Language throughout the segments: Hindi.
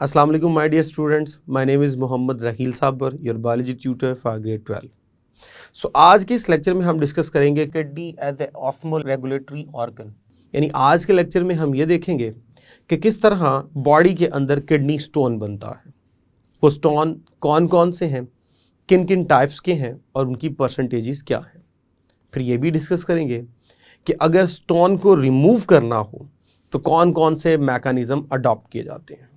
Assalamu alaikum my dear students, my name is Mohammad Raheel Sabar, your biology tutor for grade 12. So आज के इस लेक्चर में हम डिस्कस करेंगे kidney as a osmoregulatory organ. यानी आज के लेक्चर में हम ये देखेंगे कि किस तरह बॉडी के अंदर किडनी स्टोन बनता है, वो स्टोन कौन कौन से हैं, किन किन टाइप्स के हैं और उनकी परसेंटेजेस क्या हैं। फिर ये भी डिस्कस करेंगे कि अगर स्टोन को रिमूव करना हो तो कौन कौन से मैकेनिज़्म अडॉप्ट किए जाते हैं।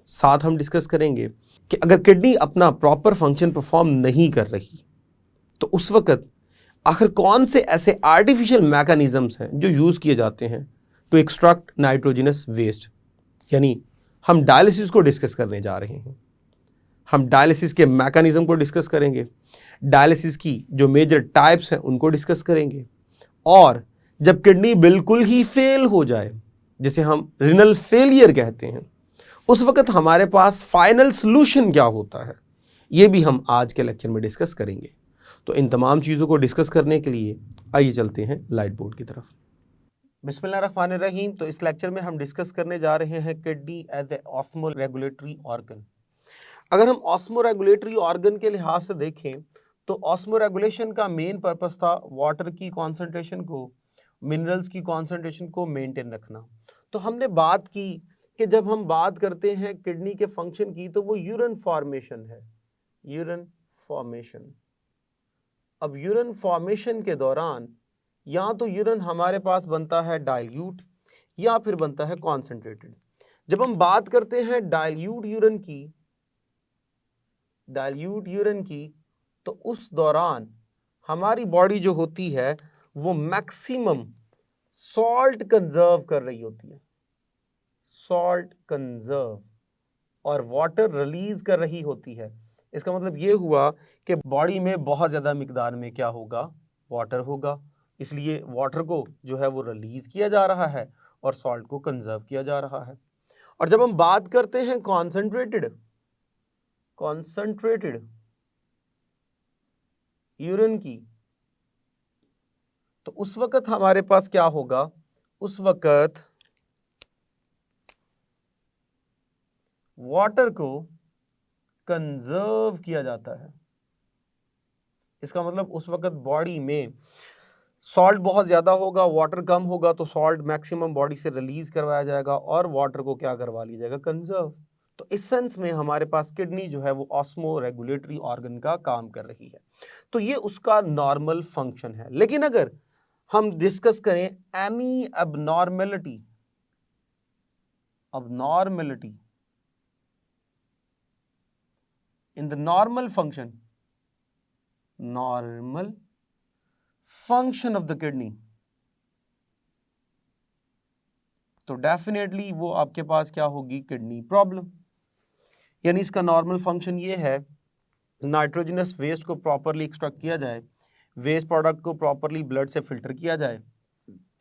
साथ हम डिस्कस करेंगे कि अगर किडनी अपना प्रॉपर फंक्शन परफॉर्म नहीं कर रही तो उस वक्त आखिर कौन से ऐसे आर्टिफिशियल मैकेनिज़म्स हैं जो यूज़ किए जाते हैं टू एक्सट्रैक्ट नाइट्रोजनस वेस्ट। यानी हम डायलिसिस को डिस्कस करने जा रहे हैं। हम डायलिसिस के मैकेनिज़्म को डिस्कस करेंगे, डायलिसिस की जो मेजर टाइप्स हैं उनको डिस्कस करेंगे, और जब किडनी बिल्कुल ही फेल हो जाए, जिसे हम रिनल फेलियर कहते हैं, उस वक्त हमारे पास फाइनल सोल्यूशन क्या होता है, ये भी हम आज के लेक्चर में डिस्कस करेंगे। तो इन तमाम चीज़ों को डिस्कस करने के लिए आइए चलते हैं लाइट बोर्ड की तरफ। बिस्मिल्लाहिर्रहमानिर्रहीम। तो इस लेक्चर में हम डिस्कस करने जा रहे हैं kidney as a osmoregulatory organ. अगर हम ऑस्मो रेगुलेटरी ऑर्गन के लिहाज से देखें तो ऑस्मो रेगुलेशन का मेन पर्पस था वाटर की कॉन्सेंट्रेशन को, मिनरल्स की कॉन्सेंट्रेशन को मेंटेन रखना। तो हमने बात की कि जब हम बात करते हैं किडनी के फंक्शन की तो वो यूरिन फॉर्मेशन है, यूरिन फॉर्मेशन। अब यूरिन फॉर्मेशन के दौरान या तो यूरिन हमारे पास बनता है डाइल्यूट या फिर बनता है कॉन्सेंट्रेटेड। जब हम बात करते हैं डाइल्यूट यूरिन की तो उस दौरान हमारी बॉडी जो होती है वो मैक्सिमम सॉल्ट कंजर्व कर रही होती है, सॉल्ट कंजर्व, और वाटर रिलीज कर रही होती है। इसका मतलब ये हुआ कि बॉडी में बहुत ज़्यादा मिकदार में क्या होगा, वाटर होगा, इसलिए वाटर को जो है वो रिलीज किया जा रहा है और सॉल्ट को कंजर्व किया जा रहा है। और जब हम बात करते हैं कॉन्सेंट्रेटेड यूरिन की तो उस वक्त हमारे पास क्या होगा, उस वक्त वाटर को कंजर्व किया जाता है। इसका मतलब उस वक्त बॉडी में सॉल्ट बहुत ज़्यादा होगा, वाटर कम होगा, तो सॉल्ट मैक्सिमम बॉडी से रिलीज करवाया जाएगा और वाटर को क्या करवा लिया जाएगा, कंजर्व। तो इस सेंस में हमारे पास किडनी जो है वो ऑस्मो रेगुलेटरी ऑर्गन का काम कर रही है। तो ये उसका नॉर्मल फंक्शन है। लेकिन अगर हम डिस्कस करें any abnormality in the normal function of the kidney, तो डेफिनेटली वो आपके पास क्या होगी, किडनी प्रॉब्लम। यानी इसका नॉर्मल फंक्शन ये है, नाइट्रोजनस वेस्ट को प्रॉपरली एक्सट्रैक्ट किया जाए, वेस्ट प्रोडक्ट को प्रॉपरली ब्लड से फिल्टर किया जाए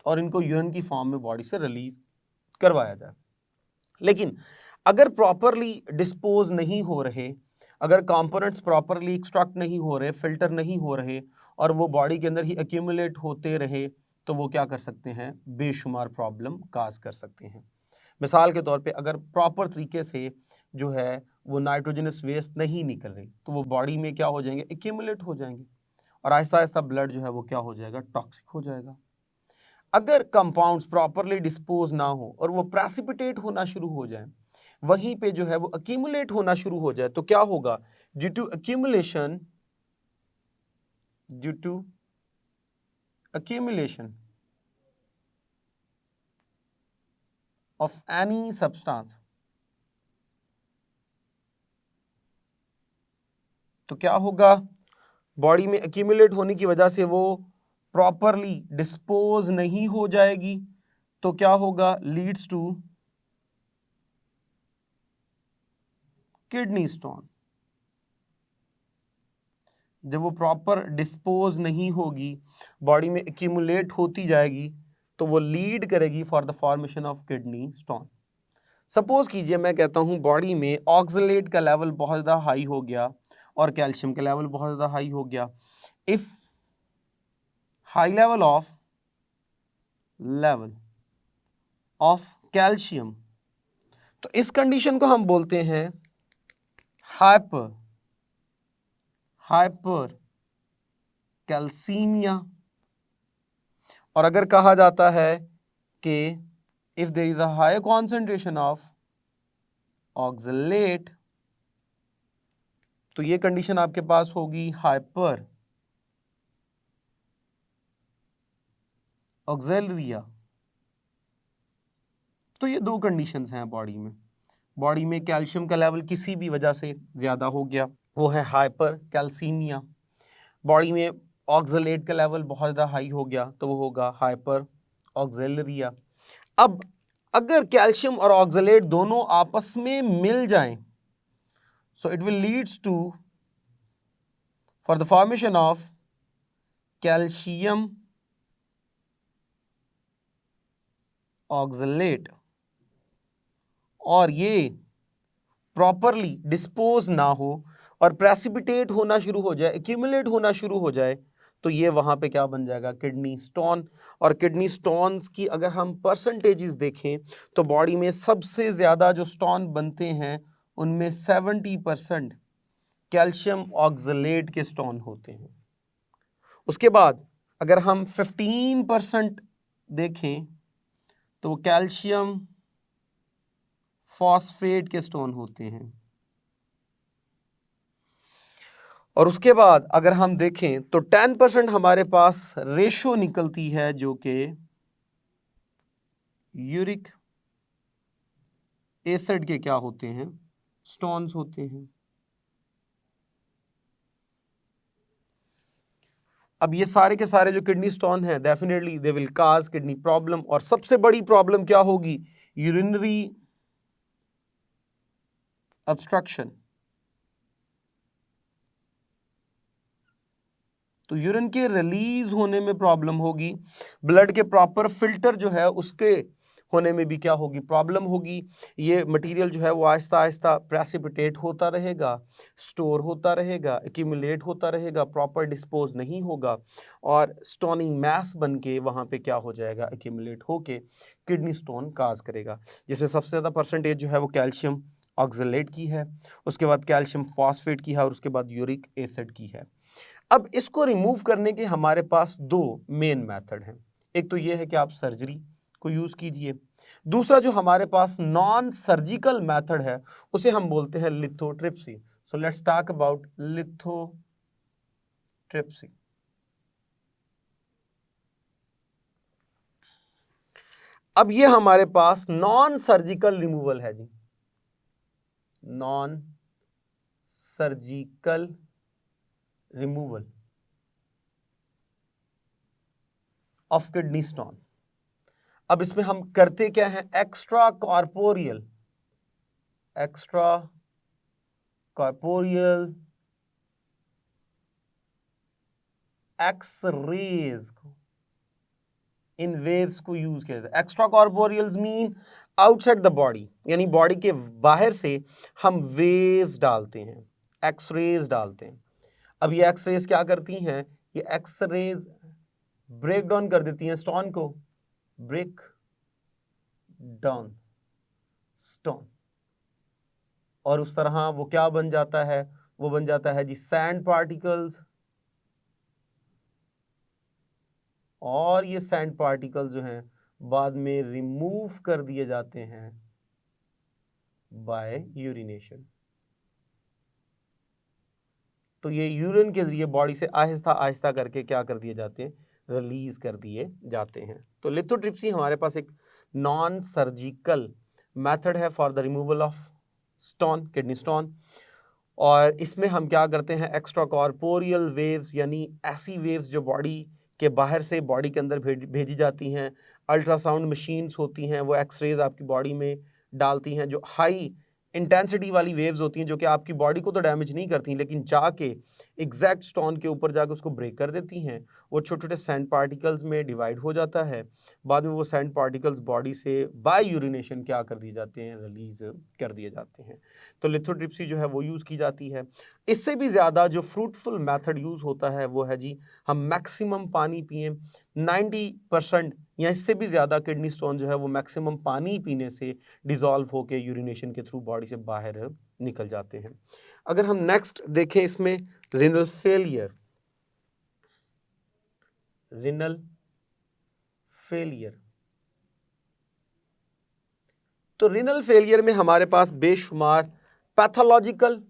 और इनको यूरिन की फॉर्म में बॉडी से रिलीज करवाया जाए। लेकिन अगर प्रॉपरली डिस्पोज नहीं हो रहे, अगर कंपोनेंट्स प्रॉपरली एक्सट्रैक्ट नहीं हो रहे, फिल्टर नहीं हो रहे और वो बॉडी के अंदर ही एक्यूमुलेट होते रहे, तो वो क्या कर सकते हैं, बेशुमार प्रॉब्लम काज कर सकते हैं। मिसाल के तौर पे अगर प्रॉपर तरीके से जो है वो नाइट्रोजनस वेस्ट नहीं निकल रही तो वो बॉडी में क्या हो जाएंगे, एक्यूमुलेट हो जाएंगे और आहिस्ता आहिस्ता ब्लड जो है वो क्या हो जाएगा, टॉक्सिक हो जाएगा। अगर कंपाउंड्स प्रॉपरली डिस्पोज ना हो और वो प्रेसिपिटेट होना शुरू हो जाए, वहीं पे जो है वो अक्यूमुलेट होना शुरू हो जाए, तो क्या होगा, due to accumulation of any substance, तो क्या होगा, बॉडी में एक्यूमुलेट होने की वजह से वो प्रॉपरली डिस्पोज नहीं हो जाएगी, तो क्या होगा, लीड्स टू किडनी स्टोन। जब वो प्रॉपर डिस्पोज नहीं होगी, बॉडी में एक्यूमुलेट होती जाएगी, तो वो लीड करेगी for the formation of kidney stone. Suppose कीजिए मैं कहता हूँ बॉडी में ऑक्सलेट का लेवल बहुत ज़्यादा हाई हो गया और कैल्शियम का लेवल बहुत ज़्यादा हाई हो गया। If high level of calcium तो इस कंडीशन को हम बोलते हैं हाइपर कैल्सीमिया। और अगर कहा जाता है कि if there is a higher concentration of oxalate, तो ये कंडीशन आपके पास होगी हाइपर ऑक्सैलरिया। तो ये दो कंडीशंस हैं बॉडी में कैल्शियम का लेवल किसी भी वजह से ज्यादा हो गया, वो है हाइपर कैल्सीमिया। बॉडी में ऑक्सलेट का लेवल बहुत ज़्यादा हाई हो गया, तो वो होगा हाइपर ऑक्सैलरिया। अब अगर कैल्शियम और ऑक्सलेट दोनों आपस में मिल जाएं, so it will leads to for the formation of calcium oxalate, और ये प्रॉपरली डिस्पोज ना हो और प्रेसिपिटेट होना शुरू हो जाए, एक्यूमुलेट होना शुरू हो जाए, तो ये वहां पे क्या बन जाएगा, किडनी स्टोन। और किडनी स्टोन्स की अगर हम परसेंटेजेस देखें तो बॉडी में सबसे ज्यादा जो स्टोन बनते हैं उनमें 70% कैल्शियम ऑक्सलेट के स्टोन होते हैं। उसके बाद अगर हम 15% देखें तो वो कैल्शियम फॉस्फेट के स्टोन होते हैं। और उसके बाद अगर हम देखें तो 10% हमारे पास रेशो निकलती है जो कि यूरिक एसिड के क्या होते हैं, स्टोन्स होते हैं। अब ये सारे के सारे जो किडनी स्टोन है definitely they will cause kidney problem, और सबसे बड़ी प्रॉब्लम क्या होगी, यूरिनरी ऑब्स्ट्रक्शन। तो यूरिन के रिलीज होने में प्रॉब्लम होगी, ब्लड के प्रॉपर फिल्टर जो है उसके होने में भी क्या होगी, प्रॉब्लम होगी। ये मटेरियल जो है वो आहिस्ता आहिस्ता प्रेसिपिटेट होता रहेगा, स्टोर होता रहेगा, एक्यूमुलेट होता रहेगा, प्रॉपर डिस्पोज नहीं होगा, और स्टोनिंग मैस बन के वहाँ पे क्या हो जाएगा, एक्यूमुलेट होके किडनी स्टोन काज करेगा, जिसमें सबसे ज़्यादा परसेंटेज जो है वो कैल्शियम ऑक्सलेट की है, उसके बाद कैल्शियम फॉस्फेट की है, और उसके बाद यूरिक एसिड की है। अब इसको रिमूव करने के हमारे पास दो मेन मेथड हैं। एक तो ये है कि आप सर्जरी को यूज कीजिए, दूसरा जो हमारे पास नॉन सर्जिकल मेथड है उसे हम बोलते हैं lithotripsy. So let's talk about lithotripsy. अब ये हमारे पास नॉन सर्जिकल रिमूवल है जी, non surgical removal of kidney stone. अब इसमें हम करते क्या है, एक्स्ट्रा कॉर्पोरियल एक्स-रेज को, इन वेव्स को यूज किया जाता है। Extra corporeals mean outside the body, यानी बॉडी के बाहर से हम वेव्स डालते हैं, एक्स-रेज डालते हैं। अब ये एक्स-रेज क्या करती हैं, ये एक्स-रेज ब्रेक डाउन कर देती हैं स्टोन को, ब्रेक डाउन स्टोन, और उस तरह वो क्या बन जाता है, वो बन जाता है जी सैंड पार्टिकल्स। और ये सैंड पार्टिकल्स जो हैं बाद में रिमूव कर दिए जाते हैं बाय यूरिनेशन। तो ये यूरिन के जरिए बॉडी से आहिस्ता आहिस्ता करके क्या कर दिए जाते हैं, रिलीज कर दिए जाते हैं। तो लिथोट्रिप्सी हमारे पास एक नॉन सर्जिकल मेथड है for the removal of stone, kidney stone. और इसमें हम क्या करते हैं, एक्स्ट्रा कॉर्पोरियल वेव्स, यानी ऐसी वेव्स जो बॉडी के बाहर से बॉडी के अंदर भेजी जाती हैं। अल्ट्रासाउंड मशीन्स होती हैं, वो एक्सरेज आपकी बॉडी में डालती हैं, जो हाई इंटेंसिटी वाली वेव्स होती हैं, जो कि आपकी बॉडी को तो डैमेज नहीं करती, लेकिन जाके एग्जैक्ट स्टोन के ऊपर जाके उसको ब्रेक कर देती हैं। वो छोटे छोटे सैंड पार्टिकल्स में डिवाइड हो जाता है, बाद में वो सैंड पार्टिकल्स बॉडी से बाय यूरिनेशन क्या कर दिए जाते हैं, रिलीज कर दिए जाते हैं। तो लिथोट्रिप्सी जो है वो यूज़ की जाती है। इससे भी ज़्यादा जो फ्रूटफुल मेथड यूज़ होता है वो है जी, हम मैक्सिमम पानी पिएं, 90% या इससे भी ज़्यादा किडनी स्टोन जो है वो मैक्सिमम पानी पीने से डिज़ोल्व होकर यूरिनेशन के थ्रू बॉडी से बाहर निकल जाते हैं। अगर हम नेक्स्ट देखें इसमें रिनल फेलियर, रिनल फेलियर, तो रिनल फेलियर में हमारे पास बेशुमार पैथोलॉजिकल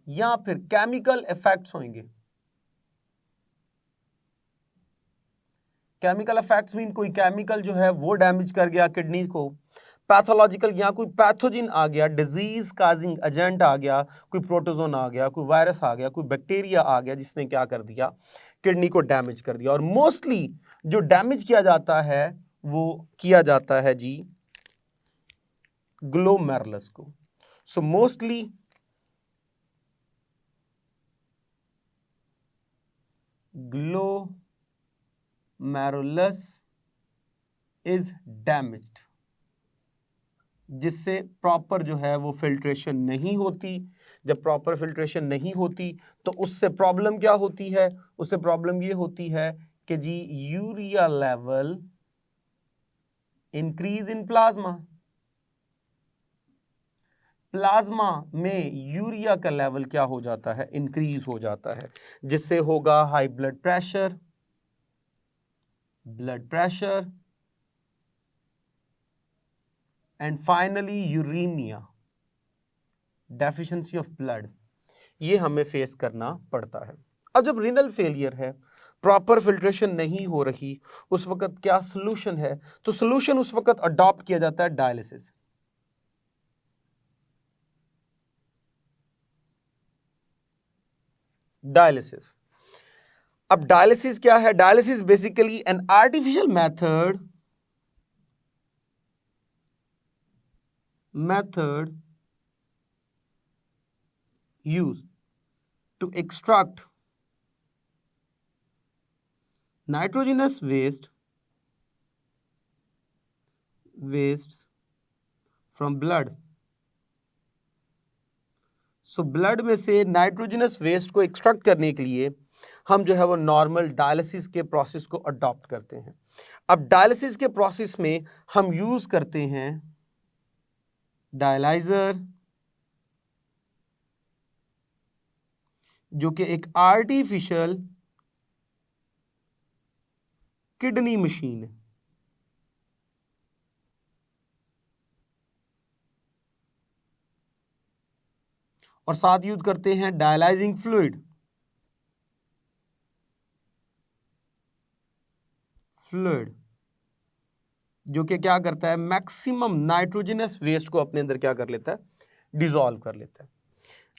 या फिर केमिकल इफेक्ट्स होंगे। केमिकल इफेक्ट्स मीन कोई केमिकल जो है वो डैमेज कर गया किडनी को। पैथोलॉजिकल या कोई पैथोजन आ गया, डिजीज काजिंग एजेंट आ गया, कोई प्रोटोजोन आ गया, कोई वायरस आ गया, कोई बैक्टीरिया आ गया जिसने क्या कर दिया, किडनी को डैमेज कर दिया। और मोस्टली जो डैमेज किया जाता है वो किया जाता है जी ग्लोमेरुलस को। So mostly glomerulus is damaged, जिससे प्रॉपर जो है वो फिल्ट्रेशन नहीं होती। जब प्रॉपर फिल्ट्रेशन नहीं होती तो उससे प्रॉब्लम क्या होती है, उससे प्रॉब्लम ये होती है कि जी urea level increase in plasma, plasma में यूरिया का लेवल क्या हो जाता है, इंक्रीज हो जाता है, जिससे होगा high blood pressure and finally uremia, deficiency of blood. ये हमें फेस करना पड़ता है। अब जब रिनल फेलियर है, प्रॉपर फिल्ट्रेशन नहीं हो रही, उस वक्त क्या सोल्यूशन है? तो सोल्यूशन उस वक्त अडॉप्ट किया जाता है डायलिसिस। डायलिसिस, अब डायलिसिस क्या है? Dialysis basically an artificial method used to extract nitrogenous wastes from blood। So blood में से नाइट्रोजनस वेस्ट को एक्सट्रैक्ट करने के लिए हम जो है वो नॉर्मल डायलिसिस के प्रोसेस को अडॉप्ट करते हैं। अब डायलिसिस के प्रोसेस में हम यूज करते हैं डायलाइजर, जो कि एक आर्टिफिशियल किडनी मशीन है। और साथ यूज करते हैं डायलाइजिंग फ्लूइड, जो कि क्या करता है, मैक्सिमम नाइट्रोजनस वेस्ट को अपने अंदर क्या कर लेता है, डिसॉल्व कर लेता है।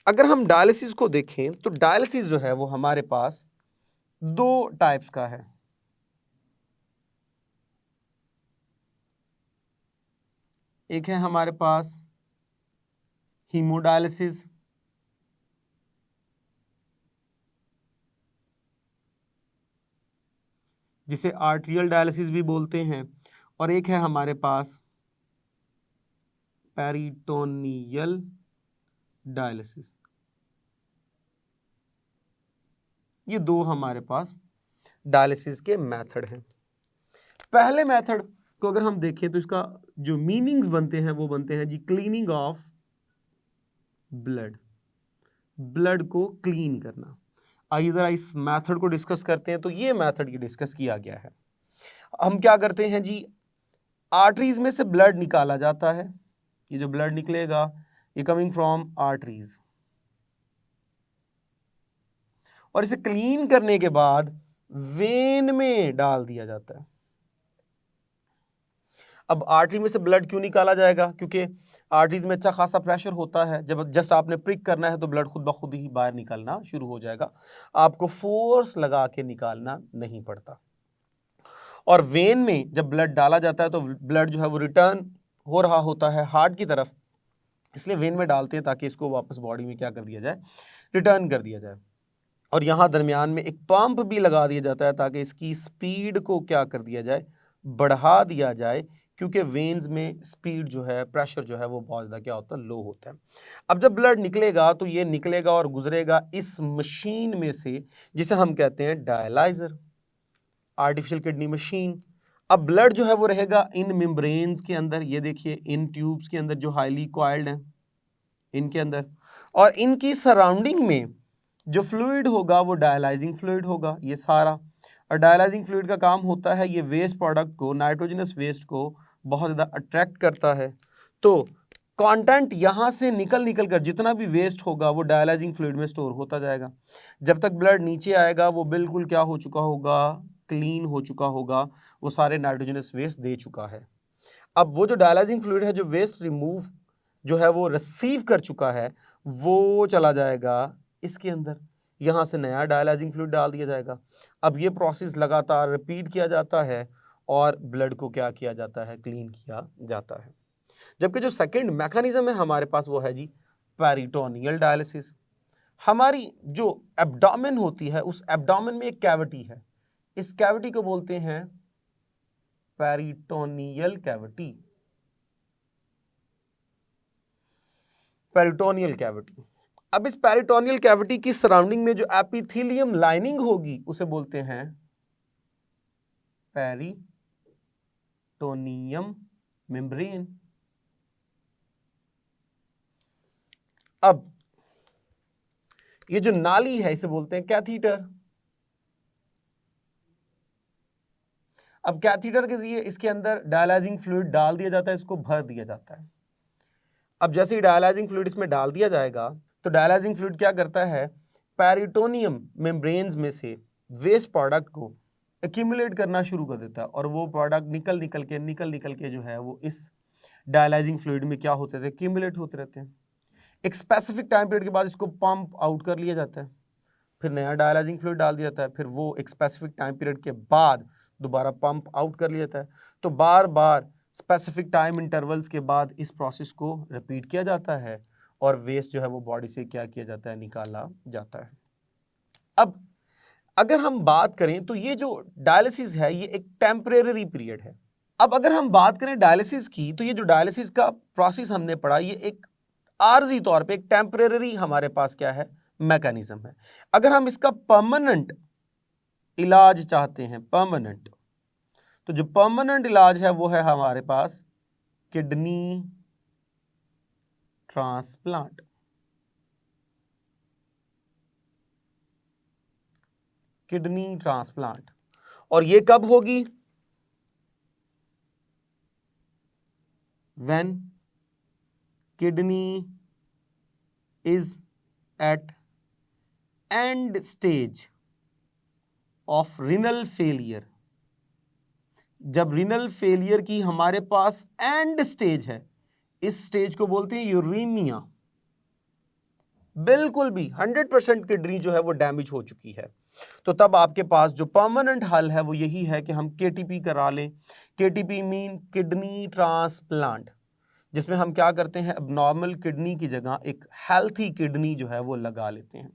अगर हम डायलिसिस को देखें तो डायलिसिस जो है वो हमारे पास दो टाइप्स का है। एक है हमारे पास हीमोडायलिसिस, जिसे आर्टेरियल डायलिसिस भी बोलते हैं, और एक है हमारे पास पेरिटोनियल डायलिसिस। ये दो हमारे पास डायलिसिस के मेथड हैं। पहले मेथड को अगर हम देखें तो इसका जो मीनिंग्स बनते हैं वो बनते हैं जी क्लीनिंग ऑफ ब्लड, ब्लड को क्लीन करना। आइए जरा इस मेथड को डिस्कस करते हैं। तो ये मेथड ये डिस्कस किया गया है। हम क्या करते हैं जी, आर्टरीज में से ब्लड निकाला जाता है। ये जो ब्लड निकलेगा ये कमिंग फ्रॉम आर्टरीज, और इसे क्लीन करने के बाद वेन में डाल दिया जाता है। अब आर्टरी में से ब्लड क्यों निकाला जाएगा? क्योंकि आर्टरीज में अच्छा खासा प्रेशर होता है। जब जस्ट आपने प्रिक करना है तो ब्लड खुद ब खुद ही बाहर निकलना शुरू हो जाएगा, आपको फोर्स लगा के निकालना नहीं पड़ता। और वेन में जब ब्लड डाला जाता है तो ब्लड जो है वो रिटर्न हो रहा होता है हार्ट की तरफ, इसलिए वेन में डालते हैं ताकि इसको वापस बॉडी में क्या कर दिया जाए, रिटर्न कर दिया जाए। और यहाँ दरमियान में एक पंप भी लगा दिया जाता है ताकि इसकी स्पीड को क्या कर दिया जाए, बढ़ा दिया जाए, क्योंकि वेन्स में स्पीड जो है, प्रेशर जो है वो बहुत ज़्यादा क्या होता है, लो होता है। अब जब ब्लड निकलेगा तो ये निकलेगा और गुजरेगा इस मशीन में से जिसे हम कहते हैं डायलाइजर, आर्टिफिशियल किडनी मशीन। अब ब्लड जो है वो रहेगा इन मेम्ब्रेन्स के अंदर, ये देखिए इन ट्यूब्स के अंदर जो हाईली कॉइल्ड हैं इनके अंदर, और इनकी सराउंडिंग में जो फ्लूइड होगा वो डायलाइजिंग फ्लूइड होगा ये सारा। और डायलाइजिंग फ्लूइड का काम होता है ये वेस्ट प्रोडक्ट को, नाइट्रोजनस वेस्ट को बहुत ज़्यादा अट्रैक्ट करता है। तो कंटेंट यहाँ से निकल कर जितना भी वेस्ट होगा वो डायलाइजिंग फ्लूइड में स्टोर होता जाएगा। जब तक ब्लड नीचे आएगा वो बिल्कुल क्या हो चुका होगा, क्लीन हो चुका होगा, वो सारे नाइट्रोजनस वेस्ट दे चुका है। अब वो जो डायलाइजिंग फ्लूइड है, जो वेस्ट रिमूव जो है वो रिसीव कर चुका है, वो चला जाएगा इसके अंदर, यहाँ से नया डायलाइजिंग फ्लूइड डाल दिया जाएगा। अब ये प्रोसेस लगातार रिपीट किया जाता है और ब्लड को क्या किया जाता है, क्लीन किया जाता है। जबकि जो सेकंड मैकेनिज्म है हमारे पास वो है जी पेरिटोनियल डायलिसिस। हमारी जो एब्डोमेन होती है उस एब्डोमेन में एक कैविटी है, इस कैविटी को बोलते हैं पेरिटोनियल कैविटी, पेरिटोनियल कैविटी। अब इस पेरिटोनियल कैविटी की सराउंडिंग में जो एपिथेलियम लाइनिंग होगी उसे बोलते हैं पेरिटोनियम मेम्ब्रेन। अब ये जो नाली है इसे बोलते हैं कैथीटर। अब कैथीटर के जरिए इसके अंदर डायलाइजिंग फ्लूइड डाल दिया जाता है, इसको भर दिया जाता है। अब जैसे ही डायलाइजिंग फ्लूइड इसमें डाल दिया जाएगा तो डायलाइजिंग फ्लूइड क्या करता है, पेरिटोनियम मेम्ब्रेन्स में से वेस्ट प्रोडक्ट को एक्यूमुलेट करना शुरू कर देता है और वो प्रोडक्ट निकल के जो है वो इस डायलाइजिंग फ्लूइड में क्या होते थे, एक्यूमुलेट होते रहते हैं। एक स्पेसिफिक टाइम पीरियड के बाद इसको पंप आउट कर लिया जाता है, फिर नया डायलाइजिंग फ्लूइड डाल दिया जाता है, फिर वो एक स्पेसिफिक टाइम पीरियड के बाद दोबारा पंप आउट कर लिया जाता है। तो बार बार स्पेसिफिक टाइम इंटरवल्स के बाद इस प्रोसेस को रिपीट किया जाता है और वेस्ट जो है वो बॉडी से क्या किया जाता है, निकाला जाता है। अब अगर हम बात करें तो ये जो डायलिसिस है ये एक टेम्परेरी पीरियड है। अब अगर हम बात करें डायलिसिस की तो ये जो डायलिसिस का प्रोसेस हमने पढ़ा ये एक आर्जी तौर पे एक टेम्परेरी हमारे पास क्या है, मैकेनिज्म है। अगर हम इसका परमानेंट इलाज चाहते हैं, परमानेंट, तो जो परमानेंट इलाज है वो है हमारे पास किडनी ट्रांसप्लांट। किडनी ट्रांसप्लांट, और ये कब होगी, when kidney is at end stage of renal failure. जब रिनल फेलियर की हमारे पास एंड स्टेज है, इस स्टेज को बोलते हैं यूरेमिया। बिल्कुल भी 100% किडनी जो है वो डैमेज हो चुकी है, तो तब आपके पास जो परमानेंट हल है वो यही है कि हम केटीपी करा लें। केटीपी मीन किडनी ट्रांसप्लांट, जिसमें हम क्या करते हैं, अबनॉर्मल किडनी की जगह एक हेल्थी किडनी जो है वो लगा लेते हैं।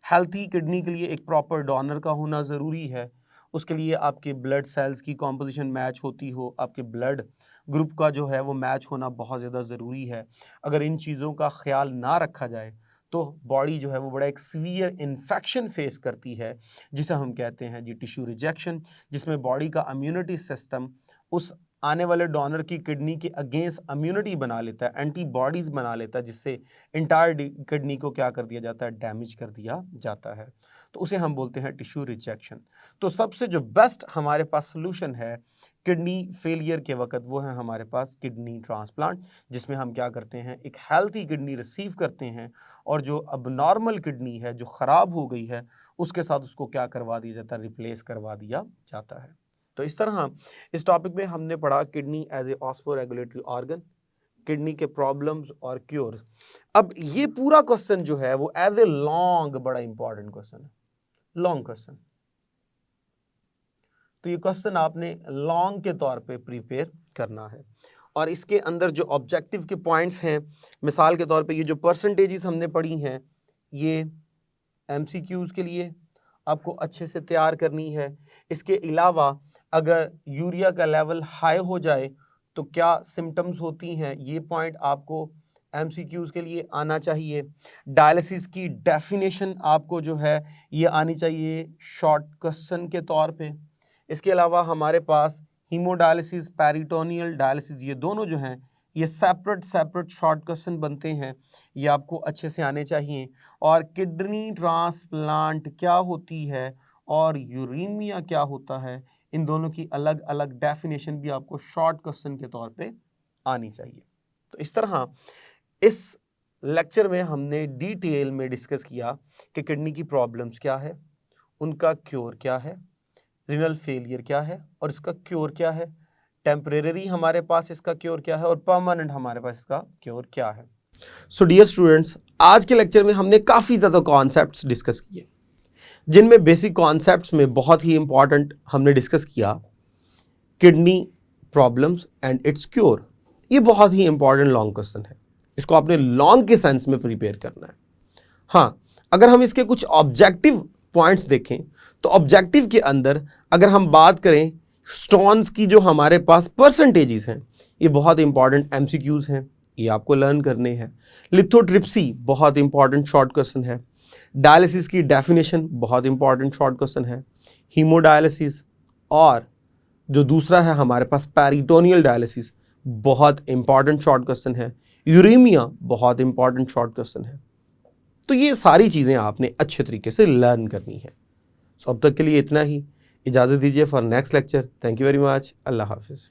हेल्थी किडनी के लिए एक प्रॉपर डोनर का होना ज़रूरी है। उसके लिए आपके ब्लड सेल्स की कॉम्पोजिशन मैच होती हो, आपके ब्लड ग्रुप का जो है वो मैच होना बहुत ज़्यादा ज़रूरी है। अगर इन चीज़ों का ख्याल ना रखा जाए तो बॉडी जो है वो बड़ा एक सीवियर इन्फेक्शन फेस करती है, जिसे हम कहते हैं जी टिश्यू रिजेक्शन, जिसमें बॉडी का इम्यूनिटी सिस्टम उस आने वाले डोनर की किडनी के अगेंस्ट इम्यूनिटी बना लेता है, एंटीबॉडीज़ बना लेता है, जिससे इंटायर किडनी को क्या कर दिया जाता है, डैमेज कर दिया जाता है। तो उसे हम बोलते हैं टिश्यू रिजेक्शन। तो सबसे जो बेस्ट हमारे पास सोल्यूशन है किडनी फेलियर के वक्त वो है हमारे पास किडनी ट्रांसप्लांट, जिसमें हम क्या करते हैं, एक हेल्थी किडनी रिसीव करते हैं और जो अबनॉर्मल किडनी है, जो ख़राब हो गई है, उसके साथ उसको क्या करवा दिया जाता है, रिप्लेस करवा दिया जाता है। तो इस तरह इस टॉपिक में हमने पढ़ा kidney as a osmoregulatory organ, kidney के प्रॉब्लम्स और क्योर्स। अब ये पूरा क्वेश्चन जो है वो एज ए लॉन्ग बड़ा इंपॉर्टेंट क्वेश्चन है, लॉन्ग क्वेश्चन। तो ये क्वेश्चन आपने लॉन्ग के तौर पे प्रिपेयर करना है और इसके अंदर जो ऑब्जेक्टिव के पॉइंट्स हैं, मिसाल के तौर पे ये जो परसेंटेजेस हमने पढ़ी हैं, ये एमसीक्यूज़ के लिए आपको अच्छे से तैयार करनी है। इसके अलावा अगर यूरिया का लेवल हाई हो जाए तो क्या सिम्टम्स होती हैं, ये पॉइंट आपको एमसीक्यूज के लिए आना चाहिए। डायलिसिस की डेफिनेशन आपको जो है ये आनी चाहिए शॉर्ट क्वेश्चन के तौर पे। इसके अलावा हमारे पास हीमोडायलिसिस, पेरिटोनियल डायलिसिस, ये दोनों जो हैं ये सेपरेट शॉर्ट क्वेश्चन बनते हैं, ये आपको अच्छे से आने चाहिए। और किडनी ट्रांसप्लांट क्या होती है और यूरेमिया क्या होता है, इन दोनों की अलग अलग डेफिनेशन भी आपको शॉर्ट क्वेश्चन के तौर पे आनी चाहिए। तो इस तरह इस लेक्चर में हमने डिटेल में डिस्कस किया कि किडनी की प्रॉब्लम्स क्या है, उनका क्योर क्या है, रिनल फेलियर क्या है और इसका क्योर क्या है, टेम्परेरी हमारे पास इसका क्योर क्या है और परमानेंट हमारे पास इसका क्योर क्या है। सो डियर स्टूडेंट्स, आज के लेक्चर में हमने काफ़ी ज़्यादा कॉन्सेप्ट्स डिस्कस किए, जिनमें बेसिक कॉन्सेप्ट्स में बहुत ही इंपॉर्टेंट हमने डिस्कस किया kidney problems and it's cure. ये बहुत ही इंपॉर्टेंट लॉन्ग क्वेश्चन है, इसको आपने लॉन्ग के सेंस में प्रिपेयर करना है। हाँ, अगर हम इसके कुछ ऑब्जेक्टिव पॉइंट्स देखें तो ऑब्जेक्टिव के अंदर अगर हम बात करें स्टोन्स की जो हमारे पास परसेंटेजेस हैं, ये बहुत इंपॉर्टेंट एमसीक्यूज हैं, ये आपको लर्न करने हैं। लिथोट्रिप्सी बहुत इंपॉर्टेंट शॉर्ट क्वेश्चन है। डायलिसिस की डेफिनेशन बहुत इंपॉर्टेंट शॉर्ट क्वेश्चन है। हीमोडायलिसिस और जो दूसरा है हमारे पास पेरिटोनियल डायलिसिस, बहुत इंपॉर्टेंट शॉर्ट क्वेश्चन है। यूरेमिया बहुत इंपॉर्टेंट शॉर्ट क्वेश्चन है। तो ये सारी चीज़ें आपने अच्छे तरीके से लर्न करनी है। सो अब तक के लिए इतना ही, इजाज़त दीजिए for next lecture. Thank you very much. Allah हाफिज़।